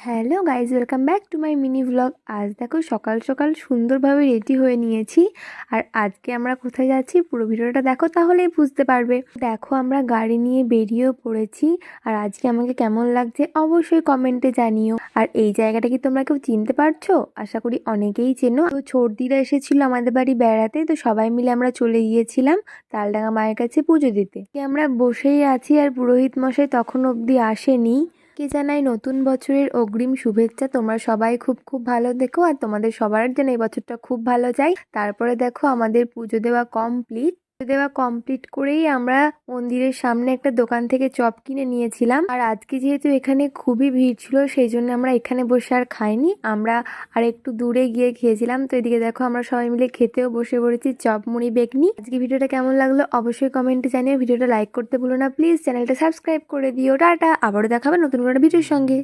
Hello guys, welcome back to my mini vlog. আজ দেখো সকাল সকাল সুন্দরভাবে রেডি হয়ে নিয়েছি। আর আজকে আমরা কোথায় যাচ্ছি পুরো ভিডিওটা দেখো, তাহলেই বুঝতে পারবে। দেখো আমরা গাড়ি নিয়ে বেরিয়েও পড়েছি। আর আজকে আমাকে কেমন লাগছে অবশ্যই কমেন্টে জানিও। আর এই জায়গাটা কি তোমরা কেউ চিনতে পারছো? আশা করি অনেকেই চেনো। তো ছোটদিরা এসেছিল আমাদের বাড়ি বেড়াতে, তো সবাই মিলে আমরা চলে গিয়েছিলাম তালডাঙা মায়ের কাছে পুজো দিতে। আমরা বসেই আছি আর পুরোহিত মশাই তখন অবধি আসেনি। কে জানাই নতুন বছরের অগ্রিম শুভেচ্ছা। তোমরা সবাই খুব খুব ভালো দেখো আর তোমাদের সবার যেন এই বছরটা খুব ভালো যায়। তারপরে দেখো আমাদের পুজো দেওয়া কমপ্লিট করেই আমরা মন্দিরের সামনে একটা দোকান থেকে চপ কিনে নিয়েছিলাম। আর আজকে যেহেতু এখানে খুবই ভিড় ছিল, সেই জন্য আমরা এখানে বসে আর খাইনি, আমরা আর একটু দূরে গিয়ে খেয়েছিলাম। তো এদিকে দেখো আমরা সবাই মিলে খেতেও বসে পড়েছি চপ মুড়ি বেগনি। আজকে ভিডিওটা কেমন লাগলো অবশ্যই কমেন্টে জানিও। ভিডিওটা লাইক করতে ভুলো না প্লিজ, চ্যানেলটা সাবস্ক্রাইব করে দিও। টাটা, আবারও দেখাবে নতুন কোনো ভিডিওর সঙ্গে।